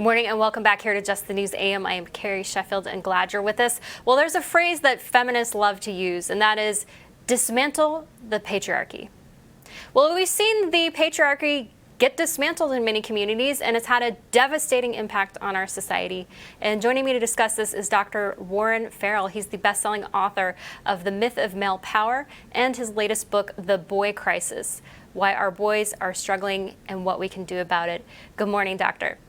Good morning and welcome back here to Just the News AM. I am Carrie Sheffield and glad you're with us. Well, there's a phrase that feminists love to use, and that is dismantle the patriarchy. Well, we've seen the patriarchy get dismantled in many communities, and it's had a devastating impact on our society. And joining me to discuss this is Dr. Warren Farrell. He's the best-selling author of The Myth of Male Power and his latest book, The Boy Crisis: Why Our Boys Are Struggling and What We Can Do About It. Good morning, Doctor.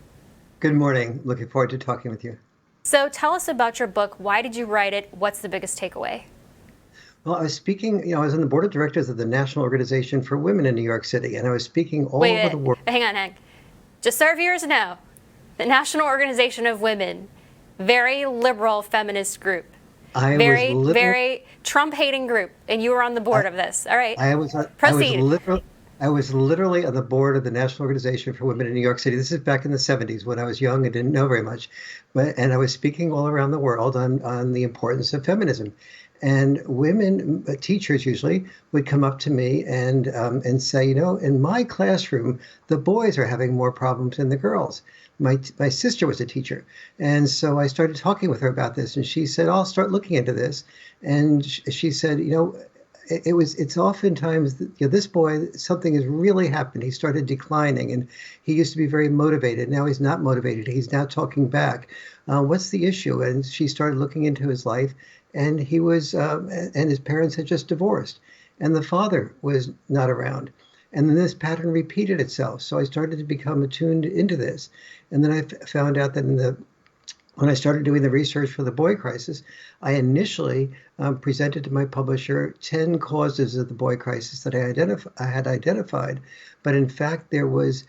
Good morning. Looking forward to talking with you. So tell us about your book. Why did you write it? What's the biggest takeaway? Well, I was speaking, I was on the board of directors of the National Organization for Women in New York City, and I was speaking all over the world. Hang on. Just so our viewers know, the National Organization of Women, very liberal feminist group. Very Trump-hating group, and you were on the board of this. All right, proceed. I was literally on the board of the National Organization for Women in New York City. This is back in the 70s when I was young and didn't know very much. And I was speaking all around the world on the importance of feminism. And women, teachers usually, would come up to me and say, in my classroom, the boys are having more problems than the girls. My sister was a teacher. And so I started talking with her about this. And she said, I'll start looking into this. And she said, it's oftentimes, this boy, something has really happened. He started declining, and he used to be very motivated. Now he's not motivated. He's now talking back. What's the issue? And she started looking into his life, and he was, and his parents had just divorced, and the father was not around. And then this pattern repeated itself. So I started to become attuned into this. And then I found out that when I started doing the research for the boy crisis, I initially presented to my publisher 10 causes of the boy crisis that I had identified. But in fact, there was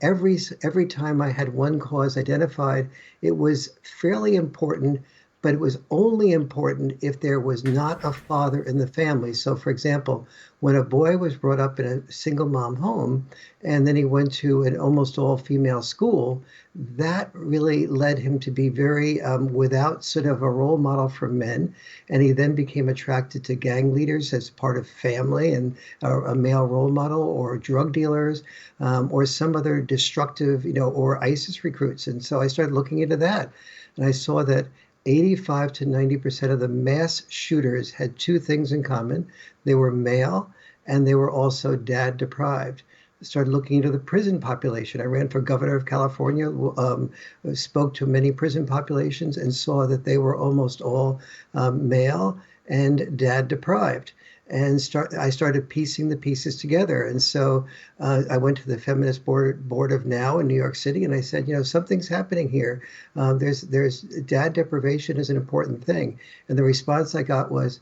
every time I had one cause identified, it was fairly important, but it was only important if there was not a father in the family. So, for example, when a boy was brought up in a single mom home, and then he went to an almost all-female school, that really led him to be very without sort of a role model for men. And he then became attracted to gang leaders as part of family and a male role model, or drug dealers, or some other destructive, or ISIS recruits. And so I started looking into that. And I saw that 85 to 90% of the mass shooters had two things in common. They were male, and they were also dad deprived. I started looking into the prison population. I ran for governor of California, spoke to many prison populations, and saw that they were almost all male and dad deprived. And I started piecing the pieces together. And so I went to the Feminist Board of N.O.W. in New York City, and I said, something's happening here. There's dad deprivation is an important thing. And the response I got was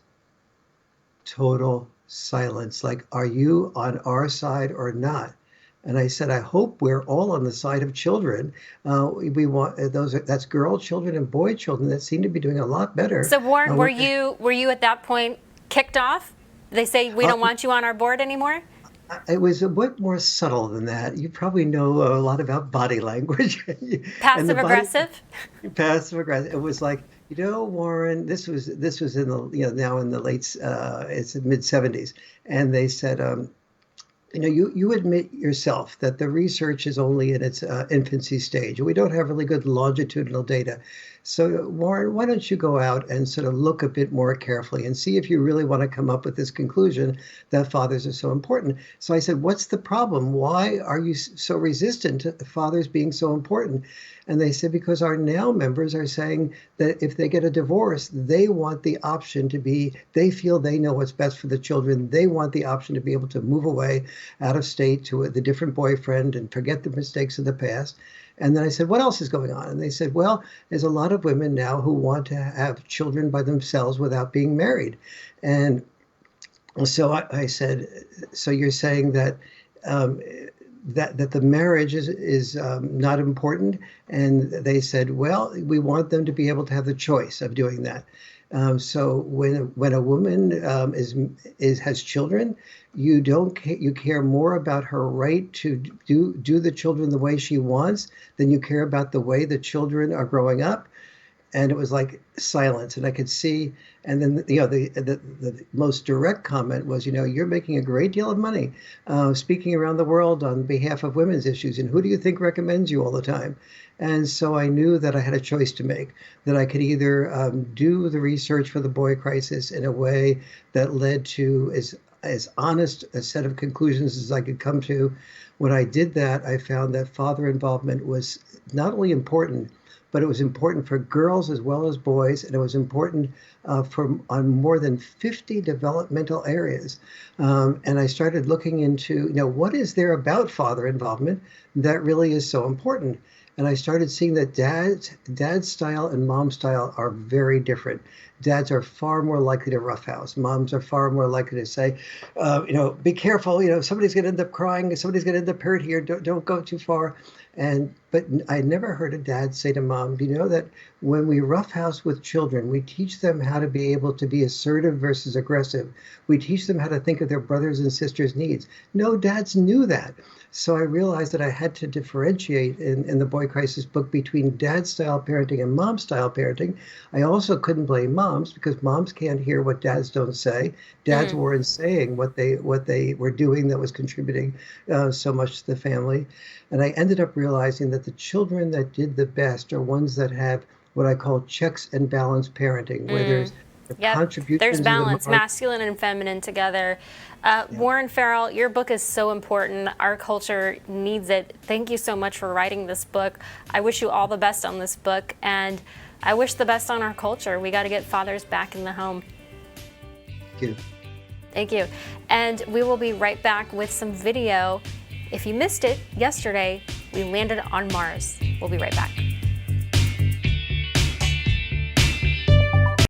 total silence. Like, are you on our side or not? And I said, I hope we're all on the side of children. We want that's girl children and boy children that seem to be doing a lot better. So Warren, were you at that point kicked off? They say we don't want you on our board anymore? It was a bit more subtle than that. You probably know a lot about body language. Passive aggressive? Passive aggressive. It was like, Warren, this was in the, now in the late, it's mid 70s. And they said, you admit yourself that the research is only in its infancy stage. We don't have really good longitudinal data. So, Warren, why don't you go out and sort of look a bit more carefully and see if you really want to come up with this conclusion that fathers are so important. So I said, what's the problem? Why are you so resistant to fathers being so important? And they said, because our NOW members are saying that if they get a divorce, they want the option they feel they know what's best for the children. They want the option to be able to move away out of state to the different boyfriend and forget the mistakes of the past. And then I said, what else is going on? And they said, well, there's a lot of women now who want to have children by themselves without being married. And so I said, so you're saying that that the marriage is not important? And they said, well, we want them to be able to have the choice of doing that. So when a woman has children, you care more about her right to do the children the way she wants than you care about the way the children are growing up. and it was like silence, and I could see. And then the most direct comment was, you're making a great deal of money speaking around the world on behalf of women's issues, and who do you think recommends you all the time? And so I knew that I had a choice to make, that I could either do the research for the boy crisis in a way that led to as honest a set of conclusions as I could come to. When I did that, I found that father involvement was not only important, but it was important for girls as well as boys, and it was important on more than 50 developmental areas. And I started looking into, what is there about father involvement that really is so important? And I started seeing that dad's style and mom's style are very different. Dads are far more likely to roughhouse. Moms are far more likely to say, be careful. Somebody's going to end up crying. Somebody's going to end up hurt here. Don't go too far. But I never heard a dad say to mom, do you know that when we roughhouse with children, we teach them how to be able to be assertive versus aggressive. We teach them how to think of their brothers and sisters' needs. No dads knew that. So I realized that I had to differentiate in the Boy Crisis book between dad-style parenting and mom-style parenting. I also couldn't blame moms because moms can't hear what dads don't say. Dads weren't saying what they were doing that was contributing so much to the family. And I ended up realizing that the children that did the best are ones that have what I call checks and balance parenting, where there's contributions. There's balance, masculine and feminine together. Warren Farrell, your book is so important. Our culture needs it. Thank you so much for writing this book. I wish you all the best on this book, and I wish the best on our culture. We got to get fathers back in the home. Thank you. Thank you. And we will be right back with some video. If you missed it yesterday, we landed on Mars. We'll be right back.